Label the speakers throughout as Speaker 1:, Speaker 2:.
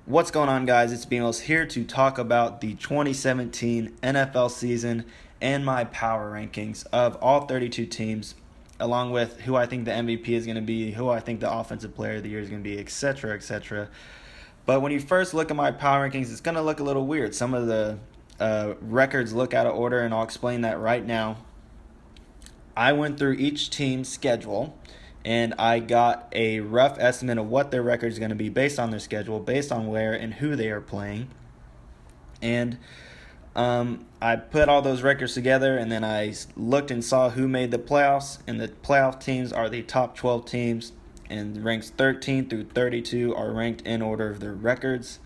Speaker 1: What's going on, guys? It's Finalist here to talk about the 2017 NFL season and my power rankings of all 32 teams, along with who I think the MVP is going to be, who I think the offensive player of the year is going to be, etc., etc. But when you first look at my power rankings, it's going to look a little weird. Some of the records look out of order, and I'll explain that right now. I went through each team's schedule, and I got a rough estimate of what their record is going to be based on their schedule, based on where and who they are playing. And I put all those records together, and then I looked and saw who made the playoffs. And the playoff teams are the top 12 teams, and ranks 13 through 32 are ranked in order of their records.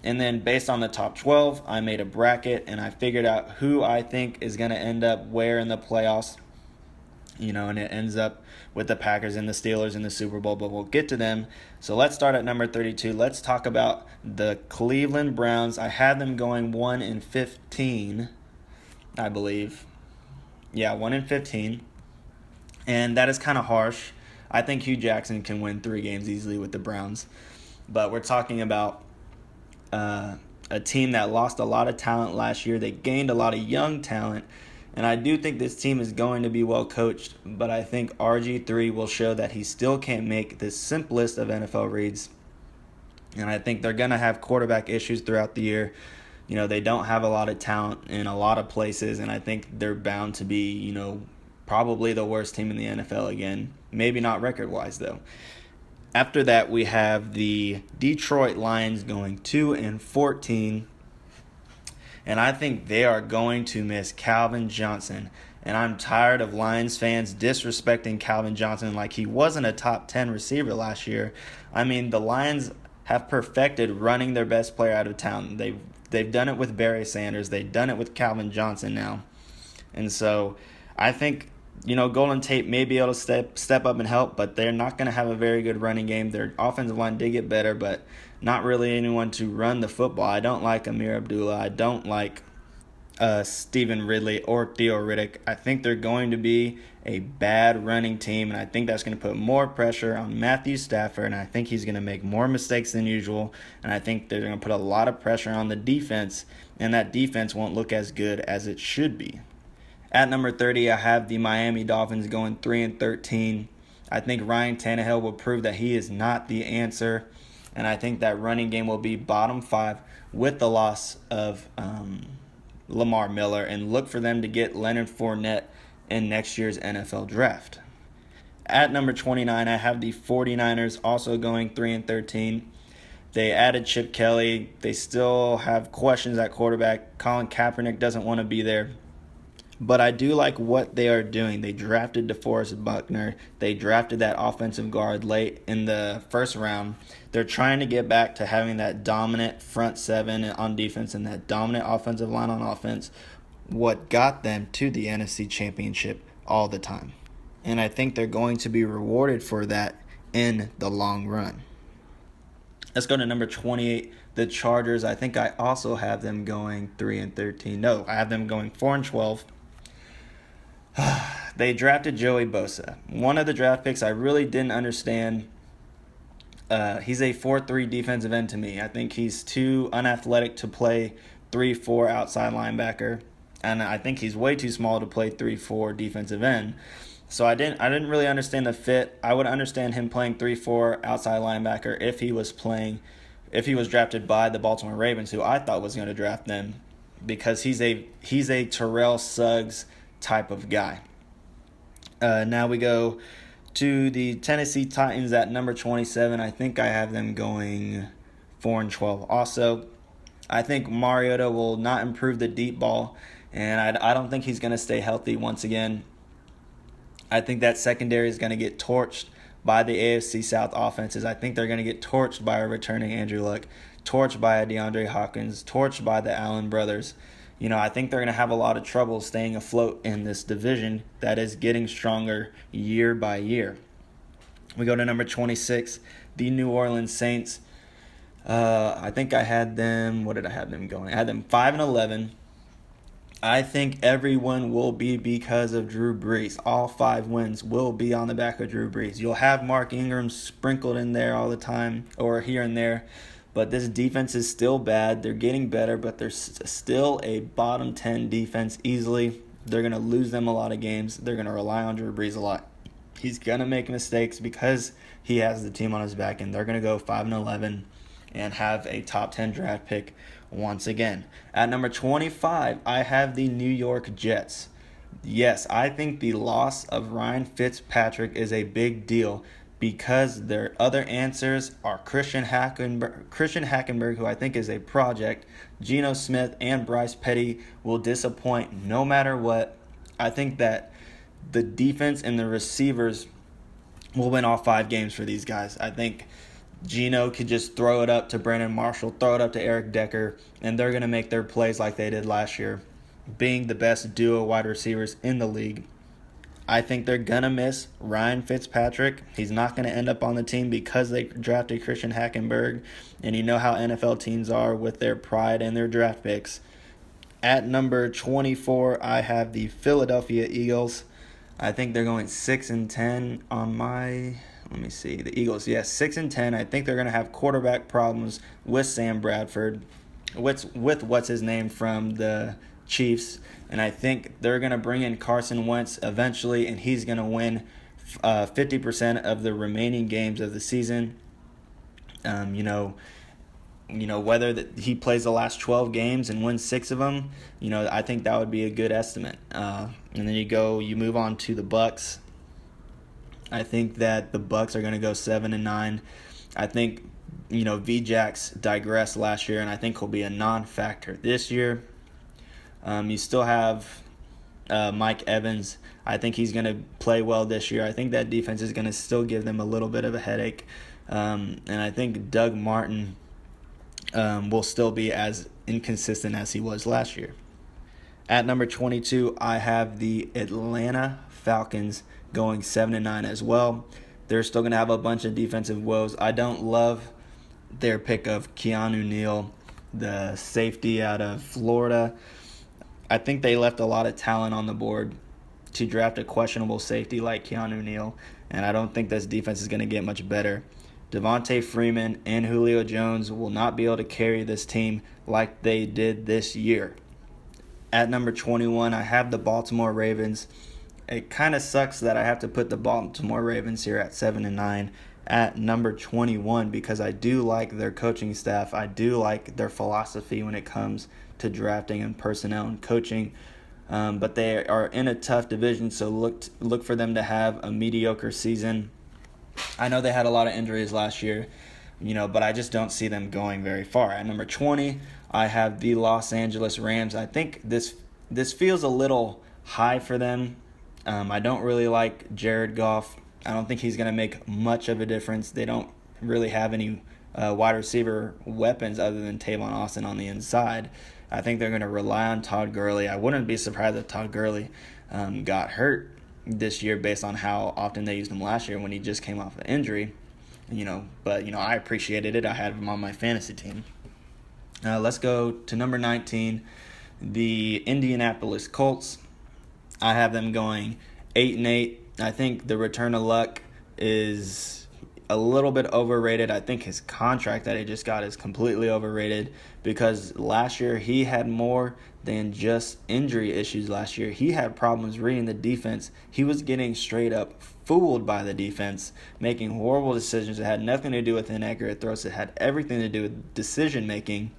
Speaker 1: And then based on the top 12, I made a bracket, and I figured out who I think is going to end up where in the playoffs. And it ends up with the Packers and the Steelers in the Super Bowl, but we'll get to them. So let's start at number 32. Let's talk about the Cleveland Browns. I had them going 1-15, I believe. Yeah, 1-15. And that is kind of harsh. I think Hugh Jackson can win 3 games easily with the Browns. But we're talking about a team that lost a lot of talent last year. They gained a lot of young talent. And I do think this team is going to be well coached, but I think RG3 will show that he still can't make the simplest of NFL reads. And I think they're going to have quarterback issues throughout the year. They don't have a lot of talent in a lot of places, and I think they're bound to be, probably the worst team in the NFL again. Maybe not record-wise, though. After that, we have the Detroit Lions going 2-14. And I think they are going to miss Calvin Johnson. And I'm tired of Lions fans disrespecting Calvin Johnson like he wasn't a top 10 receiver last year. I mean, the Lions have perfected running their best player out of town. They've done it with Barry Sanders. They've done it with Calvin Johnson now. And so I think, Golden Tate may be able to step up and help, but they're not going to have a very good running game. Their offensive line did get better, but not really anyone to run the football. I don't like Amir Abdullah. I don't like Stephen Ridley or Theo Riddick. I think they're going to be a bad running team, and I think that's going to put more pressure on Matthew Stafford, and I think he's going to make more mistakes than usual, and I think they're going to put a lot of pressure on the defense, and that defense won't look as good as it should be. At number 30, I have the Miami Dolphins going 3-13. I think Ryan Tannehill will prove that he is not the answer. And I think that running game will be bottom 5 with the loss of Lamar Miller. And look for them to get Leonard Fournette in next year's NFL draft. At number 29, I have the 49ers also going 3-13. They added Chip Kelly. They still have questions at quarterback. Colin Kaepernick doesn't want to be there. But I do like what they are doing. They drafted DeForest Buckner. They drafted that offensive guard late in the first round. They're trying to get back to having that dominant front 7 on defense and that dominant offensive line on offense, what got them to the NFC Championship all the time. And I think they're going to be rewarded for that in the long run. Let's go to number 28, the Chargers. I think I also have them going 3-13. No, I have them going 4-12. They drafted Joey Bosa. One of the draft picks I really didn't understand. He's a 4-3 defensive end to me. I think he's too unathletic to play 3-4 outside linebacker, and I think he's way too small to play 3-4 defensive end. So I didn't really understand the fit. I would understand him playing 3-4 outside linebacker if he was drafted by the Baltimore Ravens, who I thought was going to draft them, because he's a Terrell Suggs type of guy. Now we go to the Tennessee Titans at number 27. I think I have them going 4-12 also. I think Mariota will not improve the deep ball, and I don't think he's going to stay healthy once again. I think that secondary is going to get torched by the AFC South offenses. I think they're going to get torched by a returning Andrew Luck, torched by a DeAndre Hopkins, torched by the Allen brothers. I think they're going to have a lot of trouble staying afloat in this division that is getting stronger year by year. We go to number 26, the New Orleans Saints. I think I had them, what did I have them going? I had them 5-11. I think everyone will be because of Drew Brees. All 5 wins will be on the back of Drew Brees. You'll have Mark Ingram sprinkled in there all the time, or here and there, But this defense is still bad. They're getting better, but they're still a bottom 10 defense easily. They're going to lose them a lot of games. They're going to rely on Drew Brees a lot. He's going to make mistakes because he has the team on his back, and they're going to go 5-11 and have a top 10 draft pick once again. At number 25, I have the New York Jets. Yes, I think the loss of Ryan Fitzpatrick is a big deal because their other answers are Christian Hackenberg, who I think is a project. Geno Smith and Bryce Petty will disappoint no matter what. I think that the defense and the receivers will win all 5 games for these guys. I think Geno could just throw it up to Brandon Marshall, throw it up to Eric Decker, and they're going to make their plays like they did last year, being the best duo wide receivers in the league. I think they're going to miss Ryan Fitzpatrick. He's not going to end up on the team because they drafted Christian Hackenberg, and you know how NFL teams are with their pride and their draft picks. At number 24, I have the Philadelphia Eagles. I think they're going 6-10 on my... Let me see. The Eagles, yes, 6-10. I think they're going to have quarterback problems with Sam Bradford, with what's his name from the Chiefs, and I think they're going to bring in Carson Wentz eventually, and he's going to win 50% of the remaining games of the season. Whether he plays the last 12 games and wins 6 of them, I think that would be a good estimate. And then you move on to the Bucs. I think that the Bucs are going to go 7-9. I think, V-Jax digressed last year, and I think he'll be a non-factor this year. You still have Mike Evans. I think he's going to play well this year. I think that defense is going to still give them a little bit of a headache. And I think Doug Martin will still be as inconsistent as he was last year. At number 22, I have the Atlanta Falcons going 7-9 as well. They're still going to have a bunch of defensive woes. I don't love their pick of Keanu Neal, the safety out of Florida. I think they left a lot of talent on the board to draft a questionable safety like Keanu Neal, and I don't think this defense is going to get much better. Devontae Freeman and Julio Jones will not be able to carry this team like they did this year. At number 21, I have the Baltimore Ravens. It kind of sucks that I have to put the Baltimore Ravens here at 7-9 at number 21 because I do like their coaching staff. I do like their philosophy when it comes to drafting and personnel and coaching. But they are in a tough division, so look for them to have a mediocre season. I know they had a lot of injuries last year, but I just don't see them going very far. At number 20, I have the Los Angeles Rams. I think this feels a little high for them. I don't really like Jared Goff. I don't think he's going to make much of a difference. They don't really have any wide receiver weapons other than Tavon Austin on the inside. I think they're going to rely on Todd Gurley. I wouldn't be surprised if Todd Gurley got hurt this year based on how often they used him last year when he just came off an injury. But I appreciated it. I had him on my fantasy team. Let's go to number 19, the Indianapolis Colts. I have them going 8-8. I think the return of Luck is a little bit overrated. I think his contract that he just got is completely overrated because last year he had more than just injury issues last year. He had problems reading the defense. He was getting straight up fooled by the defense, making horrible decisions that had nothing to do with inaccurate throws. It had everything to do with decision making.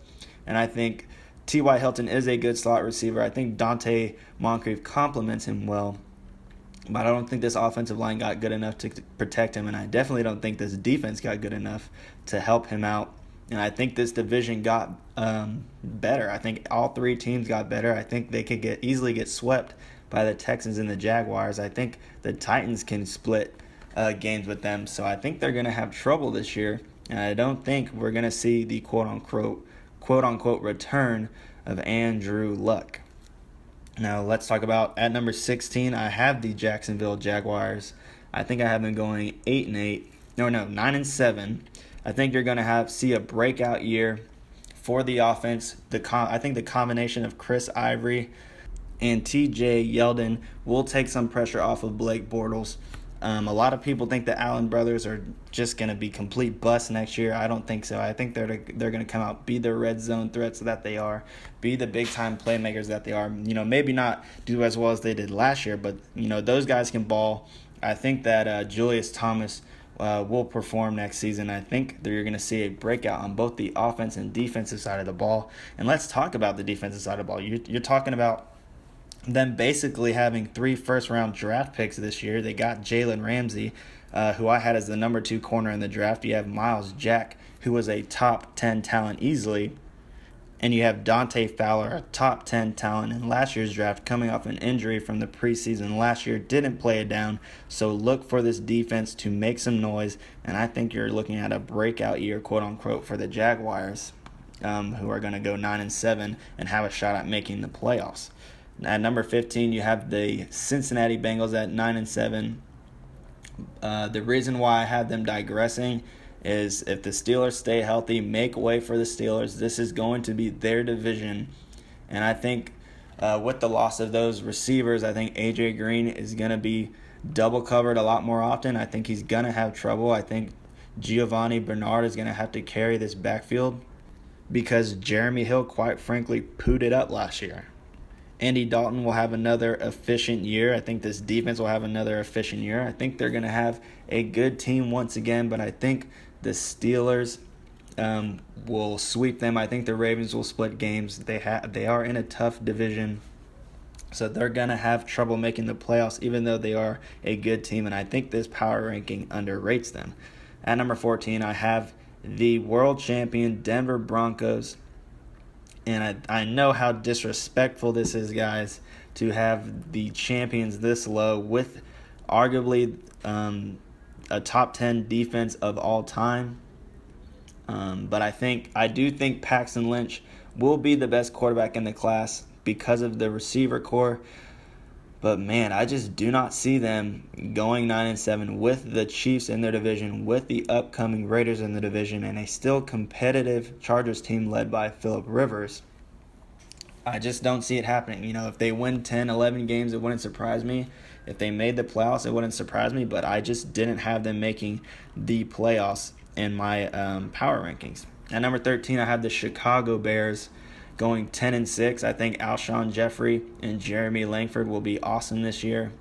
Speaker 1: And I think T.Y. Hilton is a good slot receiver. I think Dante Moncrief complements him well. But I don't think this offensive line got good enough to protect him, and I definitely don't think this defense got good enough to help him out. And I think this division got better. I think all 3 teams got better. I think they could easily get swept by the Texans and the Jaguars. I think the Titans can split games with them. So I think they're going to have trouble this year. And I don't think we're going to see the quote-unquote return of Andrew Luck. Now let's talk about at number 16, I have the Jacksonville Jaguars. I think I have them going 8-8. 9-7. I think you're going to see a breakout year for the offense. I think the combination of Chris Ivory and TJ Yeldon will take some pressure off of Blake Bortles. A lot of people think the Allen brothers are just going to be complete busts next year. I don't think so. I think they're going to come out, be the red zone threats that they are, be the big-time playmakers that they are. Maybe not do as well as they did last year, but, those guys can ball. I think that Julius Thomas will perform next season. I think that you're going to see a breakout on both the offense and defensive side of the ball. And let's talk about the defensive side of the ball. You're talking about them basically having 3 first-round draft picks this year. They got Jalen Ramsey, who I had as the number 2 corner in the draft. You have Miles Jack, who was a top 10 talent easily. And you have Dante Fowler, a top 10 talent in last year's draft, coming off an injury from the preseason last year. Didn't play it down. So look for this defense to make some noise. And I think you're looking at a breakout year, quote-unquote, for the Jaguars, who are going to go 9-7 and have a shot at making the playoffs. At number 15, you have the Cincinnati Bengals at 9-7. The reason why I have them digressing is if the Steelers stay healthy, make way for the Steelers. This is going to be their division. And I think with the loss of those receivers, I think A.J. Green is going to be double covered a lot more often. I think he's going to have trouble. I think Giovanni Bernard is going to have to carry this backfield because Jeremy Hill, quite frankly, pooed it up last year. Andy Dalton will have another efficient year. I think this defense will have another efficient year. I think they're going to have a good team once again, but I think the Steelers will sweep them. I think the Ravens will split games. They are in a tough division, so they're going to have trouble making the playoffs, even though they are a good team, and I think this power ranking underrates them. At number 14, I have the world champion Denver Broncos. And I know how disrespectful this is, guys, to have the champions this low with arguably a top 10 defense of all time. But I do think Paxton Lynch will be the best quarterback in the class because of the receiver core. But, man, I just do not see them going 9-7 with the Chiefs in their division, with the upcoming Raiders in the division, and a still competitive Chargers team led by Phillip Rivers. I just don't see it happening. If they win 10, 11 games, it wouldn't surprise me. If they made the playoffs, it wouldn't surprise me. But I just didn't have them making the playoffs in my power rankings. At number 13, I have the Chicago Bears going 10-6. I think Alshon Jeffrey and Jeremy Langford will be awesome this year.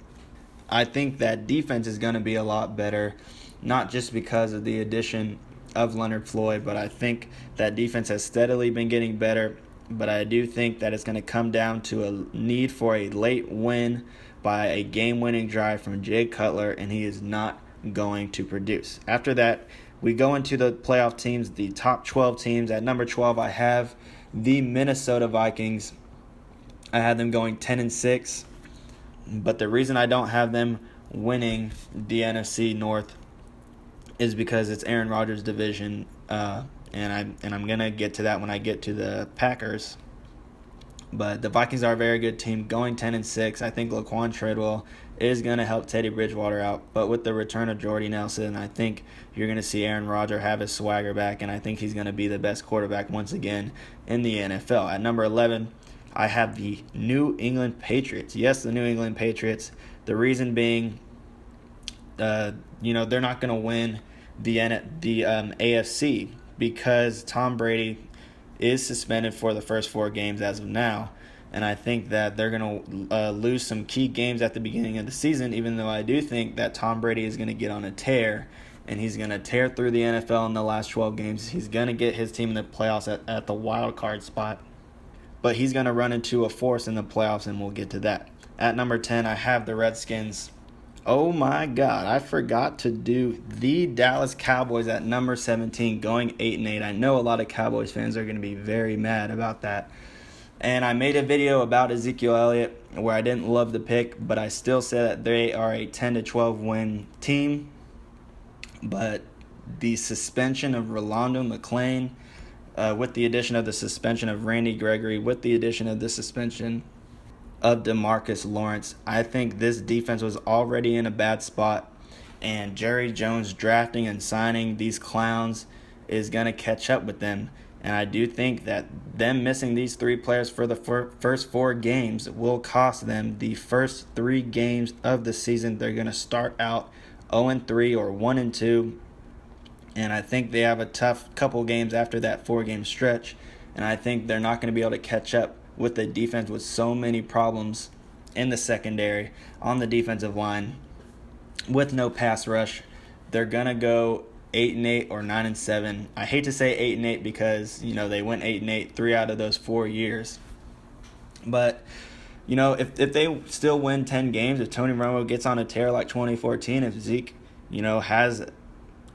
Speaker 1: I think that defense is going to be a lot better, not just because of the addition of Leonard Floyd, but I think that defense has steadily been getting better. But I do think that it's going to come down to a need for a late win by a game-winning drive from Jay Cutler, and he is not going to produce. After that, we go into the playoff teams, the top 12 teams. At number 12, I have the Minnesota Vikings. I have them going 10-6, but the reason I don't have them winning the NFC North is because it's Aaron Rodgers' division, and I'm gonna get to that when I get to the Packers. But the Vikings are a very good team, going 10-6. I think Laquan Treadwell is going to help Teddy Bridgewater out. But with the return of Jordy Nelson, I think you're going to see Aaron Rodgers have his swagger back, and I think he's going to be the best quarterback once again in the NFL. At number 11, I have the New England Patriots. Yes, the New England Patriots. The reason being, they're not going to win the AFC because Tom Brady is suspended for the first 4 games as of now. And I think that they're going to lose some key games at the beginning of the season, even though I do think that Tom Brady is going to get on a tear, and he's going to tear through the NFL in the last 12 games. He's going to get his team in the playoffs at the Wildcard spot. But he's going to run into a force in the playoffs, and we'll get to that. At number 10, I have the Redskins. Oh my God, I forgot to do the Dallas Cowboys at number 17, going 8-8. I know a lot of Cowboys fans are going to be very mad about that. And I made a video about Ezekiel Elliott where I didn't love the pick, but I still said that they are a 10-12 win team. But the suspension of Rolando McClain, with the addition of the suspension of Randy Gregory, with the addition of the suspension of DeMarcus Lawrence, I think this defense was already in a bad spot, and Jerry Jones drafting and signing these clowns is going to catch up with them. And I do think that them missing these 3 players for the first 4 games will cost them the first 3 games of the season. They're going to start out 0-3 or 1-2. And I think they have a tough couple games after that 4-game stretch. And I think they're not going to be able to catch up with the defense with so many problems in the secondary, on the defensive line, with no pass rush. They're going to go 8-8 or 9-7. I hate to say 8-8 because, they went 8-8 3 out of those 4 years. But, if they still win 10 games, if Tony Romo gets on a tear like 2014, if Zeke, has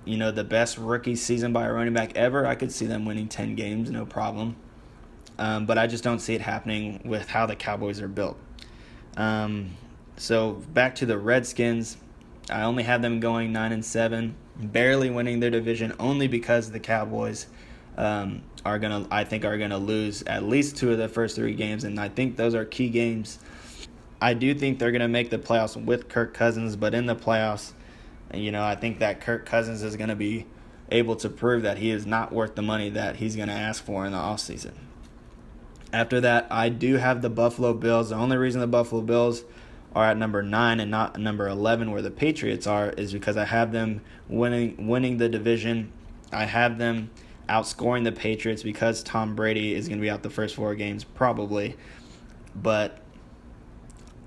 Speaker 1: the best rookie season by a running back ever, I could see them winning 10 games, no problem. But I just don't see it happening with how the Cowboys are built. So back to the Redskins, I only have them going 9-7, barely winning their division only because the Cowboys are gonna lose at least 2 of the first 3 games, and I think those are key games. I do think they're gonna make the playoffs with Kirk Cousins, but in the playoffs, I think that Kirk Cousins is going to be able to prove that he is not worth the money that he's going to ask for in the offseason. After that, I do have the Buffalo Bills. The only reason the Buffalo Bills are at number 9 and not number 11 where the Patriots are is because I have them winning the division. I have them outscoring the Patriots because Tom Brady is going to be out the first 4 games probably. But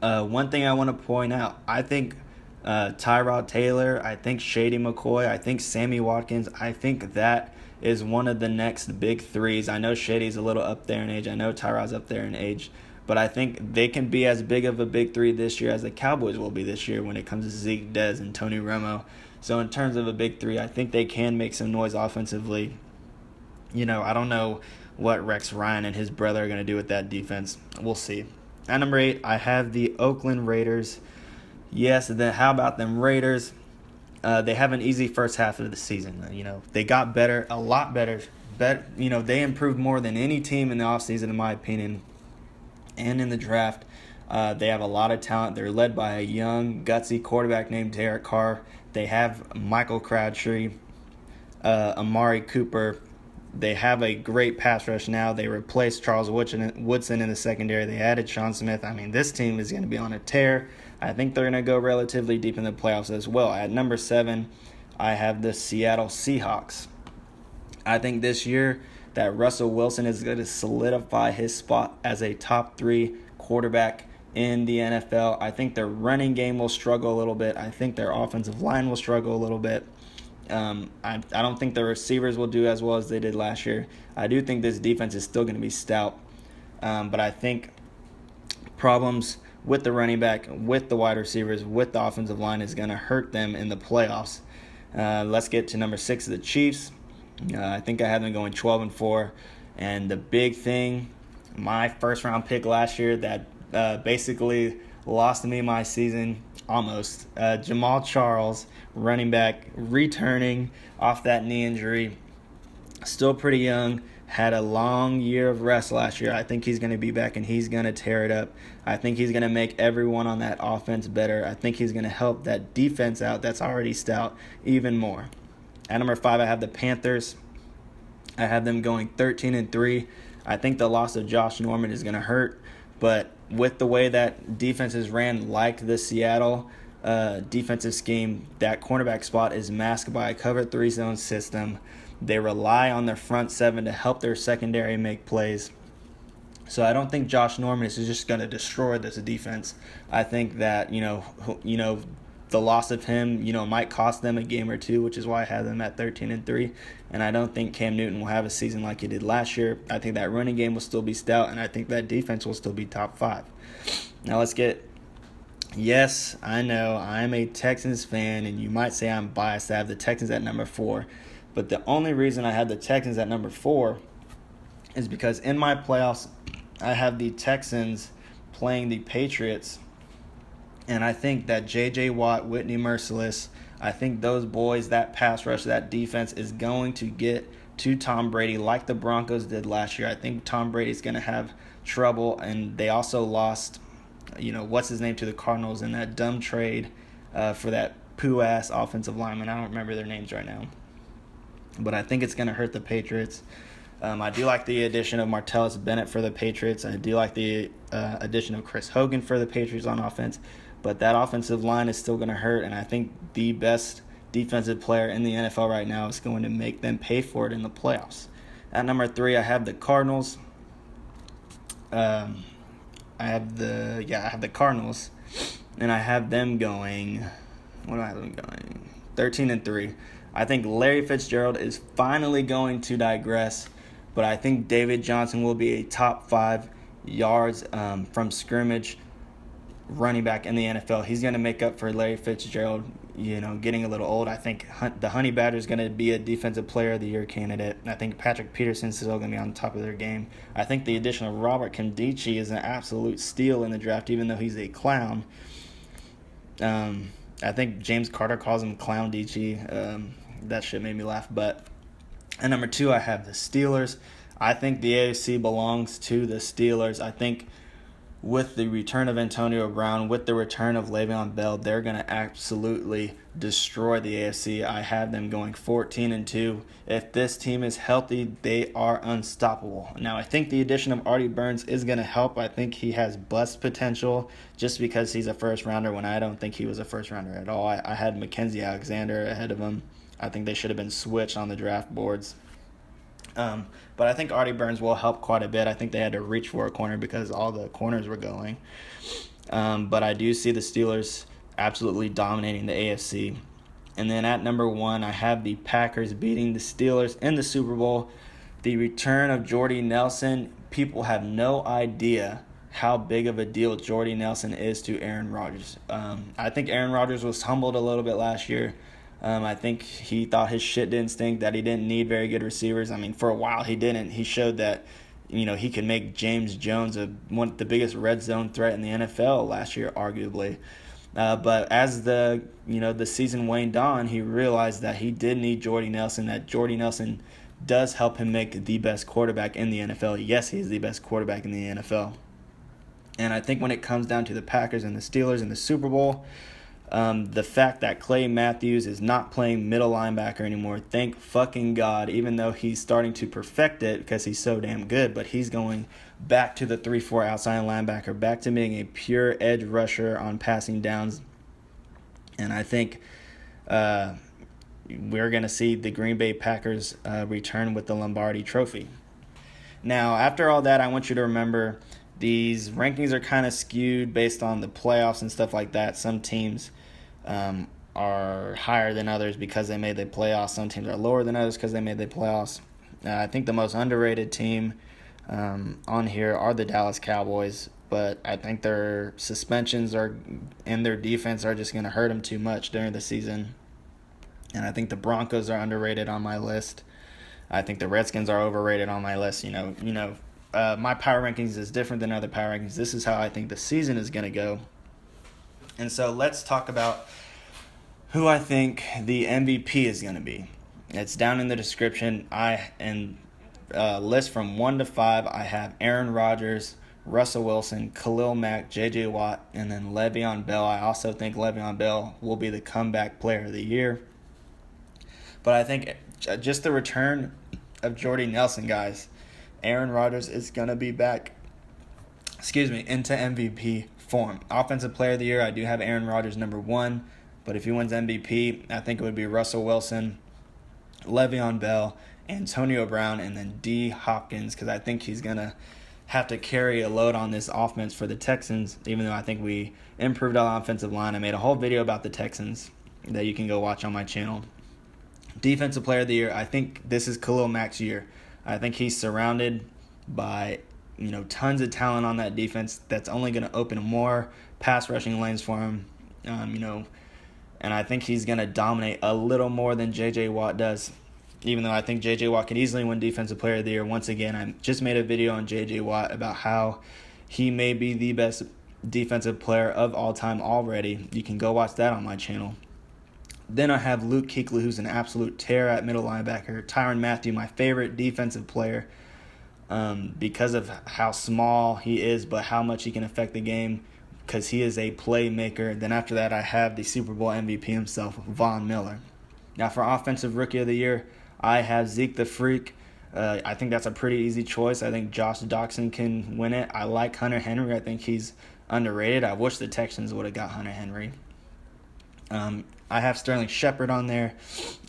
Speaker 1: one thing I want to point out, I think Tyrod Taylor, I think Shady McCoy, I think Sammy Watkins, I think that is one of the next big 3s. I know Shady's a little up there in age. I know Tyrod's up there in age. But I think they can be as big of a big 3 this year as the Cowboys will be this year when it comes to Zeke, Dez, and Tony Romo. So in terms of a big 3, I think they can make some noise offensively. I don't know what Rex Ryan and his brother are going to do with that defense. We'll see. At number 8, I have the Oakland Raiders. Yes, then how about them Raiders? They have an easy first half of the season. They got better, a lot better. They improved more than any team in the offseason, in my opinion, and in the draft. They have a lot of talent. They're led by a young, gutsy quarterback named Derek Carr. They have Michael Crabtree, Amari Cooper. They have a great pass rush now. They replaced Charles Woodson in the secondary. They added Sean Smith. This team is going to be on a tear. I think they're going to go relatively deep in the playoffs as well. At number 7, I have the Seattle Seahawks. I think this year that Russell Wilson is going to solidify his spot as a top 3 quarterback in the NFL. I think their running game will struggle a little bit. I think their offensive line will struggle a little bit. I don't think the receivers will do as well as they did last year. I do think this defense is still going to be stout. But I think problems with the running back, with the wide receivers, with the offensive line is going to hurt them in the playoffs. Let's get to number 6, the Chiefs. I think I had them going 12-4. And the big thing, my first-round pick last year that basically lost me my season almost. Jamal Charles, running back, returning off that knee injury. Still pretty young. Had a long year of rest last year. I think he's going to be back and he's going to tear it up. I think he's going to make everyone on that offense better. I think he's going to help that defense out that's already stout even more. At number 5, I have the Panthers. I have them going 13-3. I think the loss of Josh Norman is going to hurt, but with the way that defenses ran, like the Seattle defensive scheme, that cornerback spot is masked by a cover 3 zone system. They rely on their front 7 to help their secondary make plays. So I don't think Josh Norman is just going to destroy this defense. I think that, the loss of him, might cost them a game or 2, which is why I have them at 13-3. And I don't think Cam Newton will have a season like he did last year. I think that running game will still be stout, and I think that defense will still be top 5. Now yes, I know I'm a Texans fan, and you might say I'm biased. I have the Texans at number 4. But the only reason I have the Texans at number 4 is because in my playoffs, I have the Texans playing the Patriots. And I think that J.J. Watt, Whitney Merciless, I think those boys, that pass rush, that defense is going to get to Tom Brady like the Broncos did last year. I think Tom Brady's going to have trouble. And they also lost, what's-his-name to the Cardinals in that dumb trade for that poo-ass offensive lineman. I don't remember their names right now. But I think it's going to hurt the Patriots. I do like the addition of Martellus Bennett for the Patriots. I do like the addition of Chris Hogan for the Patriots on offense. but that offensive line is still going to hurt, and I think the best defensive player in the NFL right now is going to make them pay for it in the playoffs. At number 3, I have the Cardinals. I have the Cardinals, and I have them going. What do I have them going? 13-3. I think Larry Fitzgerald is finally going to digress, but I think David Johnson will be a top 5 yards from scrimmage running back in the NFL. He's going to make up for Larry Fitzgerald, getting a little old. I think the Honey Badger is going to be a Defensive Player of the Year candidate. I think Patrick Peterson is still going to be on top of their game. I think the addition of Robert Nkemdiche is an absolute steal in the draft, even though he's a clown. I think James Carter calls him Clown Dichi. That shit made me laugh. But at number 2, I have the Steelers. I think the AFC belongs to the Steelers. I think with the return of Antonio Brown, with the return of Le'Veon Bell, they're going to absolutely destroy the AFC. I have them going 14-2. If this team is healthy, they are unstoppable. Now, I think the addition of Artie Burns is going to help. I think he has bust potential just because he's a first-rounder when I don't think he was a first-rounder at all. I had Mackenzie Alexander ahead of him. I think they should have been switched on the draft boards. But I think Artie Burns will help quite a bit. I think they had to reach for a corner because all the corners were going. But I do see the Steelers absolutely dominating the AFC. And then at number 1, I have the Packers beating the Steelers in the Super Bowl. The return of Jordy Nelson, people have no idea how big of a deal Jordy Nelson is to Aaron Rodgers. I think Aaron Rodgers was humbled a little bit last year. I think he thought his shit didn't stink, that he didn't need very good receivers. I mean, for a while he didn't. He showed that, he could make James Jones the biggest red zone threat in the NFL last year, arguably. But as the season waned on, he realized that he did need Jordy Nelson, that Jordy Nelson does help him make the best quarterback in the NFL. Yes, he's the best quarterback in the NFL. And I think when it comes down to the Packers and the Steelers in the Super Bowl, the fact that Clay Matthews is not playing middle linebacker anymore, thank fucking God, even though he's starting to perfect it because he's so damn good, but he's going back to the 3-4 outside linebacker, back to being a pure edge rusher on passing downs. And I think we're going to see the Green Bay Packers return with the Lombardi Trophy. Now, after all that, I want you to remember these rankings are kind of skewed based on the playoffs and stuff like that. Some teams are higher than others because they made the playoffs. Some teams are lower than others because they made the playoffs. I think the most underrated team on here are the Dallas Cowboys, but I think their suspensions and their defense are just going to hurt them too much during the season. And I think the Broncos are underrated on my list. I think the Redskins are overrated on my list. My power rankings is different than other power rankings. This is how I think the season is going to go. And so let's talk about who I think the MVP is going to be. It's down in the description. List from 1 to 5, I have Aaron Rodgers, Russell Wilson, Khalil Mack, J.J. Watt, and then Le'Veon Bell. I also think Le'Veon Bell will be the comeback player of the year. But I think just the return of Jordy Nelson, guys, Aaron Rodgers is going to be back, into MVP form. Offensive Player of the Year, I do have Aaron Rodgers number 1, but if he wins MVP, I think it would be Russell Wilson, Le'Veon Bell, Antonio Brown, and then D. Hopkins, because I think he's going to have to carry a load on this offense for the Texans, even though I think we improved our offensive line. I made a whole video about the Texans that you can go watch on my channel. Defensive Player of the Year, I think this is Khalil Mack's year. I think he's surrounded by, tons of talent on that defense that's only going to open more pass rushing lanes for him, and I think he's going to dominate a little more than J.J. Watt does, even though I think J.J. Watt could easily win Defensive Player of the Year. Once again, I just made a video on J.J. Watt about how he may be the best defensive player of all time already. You can go watch that on my channel. Then I have Luke Kuechly, who's an absolute terror at middle linebacker. Tyrann Mathieu, my favorite defensive player, because of how small he is, but how much he can affect the game, because he is a playmaker. Then after that, I have the Super Bowl MVP himself, Von Miller. Now for Offensive Rookie of the Year, I have Zeke the Freak. I think that's a pretty easy choice. I think Josh Doxson can win it. I like Hunter Henry. I think he's underrated. I wish the Texans would have got Hunter Henry. I have Sterling Shepard on there.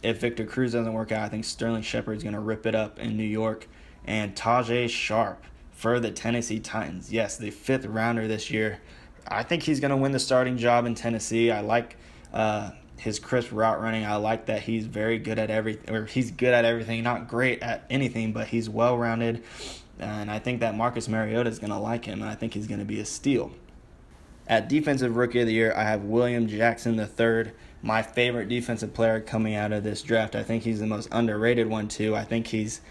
Speaker 1: If Victor Cruz doesn't work out, I think Sterling Shepard's going to rip it up in New York. And Tajay Sharp for the Tennessee Titans. Yes, the 5th rounder this year. I think he's going to win the starting job in Tennessee. I like his crisp route running. I like that he's very good at he's good at everything. Not great at anything, but he's well-rounded. And I think that Marcus Mariota is going to like him, and I think he's going to be a steal. At Defensive Rookie of the Year, I have William Jackson III, my favorite defensive player coming out of this draft. I think he's the most underrated one, too. I think he's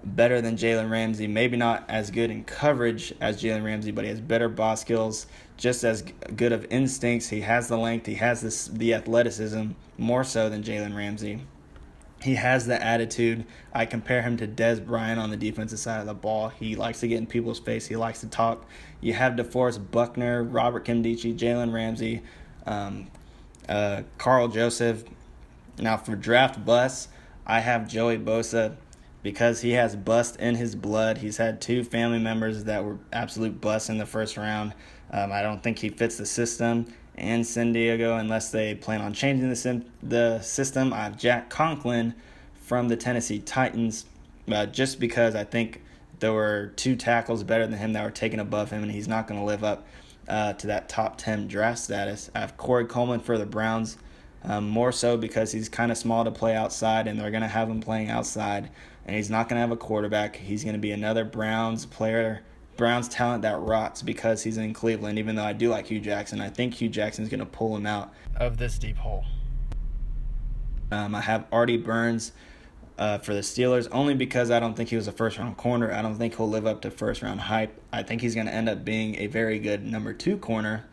Speaker 1: better than Jalen Ramsey. Maybe not as good in coverage as Jalen Ramsey, but he has better ball skills, just as good of instincts. He has the length. He has the athleticism, more so than Jalen Ramsey. He has the attitude. I compare him to Dez Bryant on the defensive side of the ball. He likes to get in people's face. He likes to talk. You have DeForest Buckner, Robert Nkemdiche, Jalen Ramsey, Carl Joseph. Now for draft busts, I have Joey Bosa because he has bust in his blood. He's had 2 family members that were absolute busts in the first round. I don't think he fits the system in San Diego unless they plan on changing the system. I have Jack Conklin from the Tennessee Titans just because I think there were 2 tackles better than him that were taken above him, and he's not going to live up to that top 10 draft status. I have Corey Coleman for the Browns, more so because he's kind of small to play outside, and they're going to have him playing outside, and he's not going to have a quarterback. He's going to be another Browns talent that rots because he's in Cleveland, even though I do like Hugh Jackson. I think Hugh Jackson's going to pull him out of this deep hole. I have Artie Burns for the Steelers, only because I don't think he was a first-round corner. I don't think he'll live up to first-round hype. I think he's going to end up being a very good number 2 corner,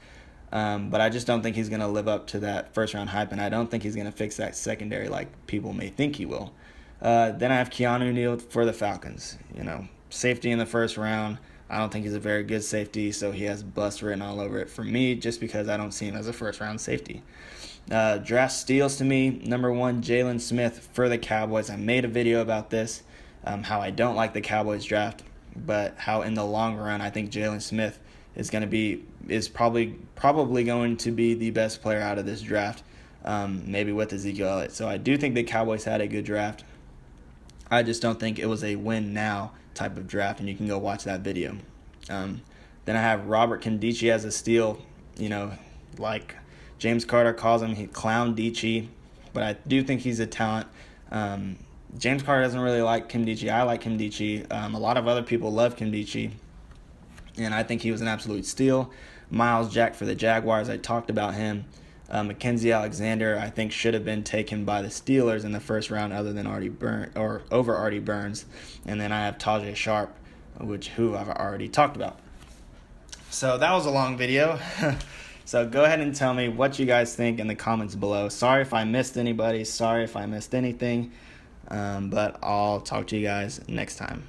Speaker 1: but I just don't think he's going to live up to that first-round hype, and I don't think he's going to fix that secondary like people may think he will. Then I have Keanu Neal for the Falcons. Safety in the first round. I don't think he's a very good safety, so he has bust written all over it for me just because I don't see him as a first-round safety. Draft steals to me, number 1, Jalen Smith for the Cowboys. I made a video about this, how I don't like the Cowboys draft, but how in the long run I think Jalen Smith is probably going to be the best player out of this draft, maybe with Ezekiel Elliott. So I do think the Cowboys had a good draft. I just don't think it was a win now type of draft, and you can go watch that video. Then I have Robert Nkemdiche as a steal, like James Carter calls him, he clown Dichi, but I do think he's a talent. James Carter doesn't really like Nkemdiche. I like Nkemdiche. A lot of other people love Nkemdiche, and I think he was an absolute steal. Miles Jack for the Jaguars, I talked about him. Mackenzie Alexander, I think, should have been taken by the Steelers in the first round, other than over Artie Burns. And then I have Tajay Sharp, who I've already talked about. So that was a long video. So go ahead and tell me what you guys think in the comments below. Sorry if I missed anybody. Sorry if I missed anything. But I'll talk to you guys next time.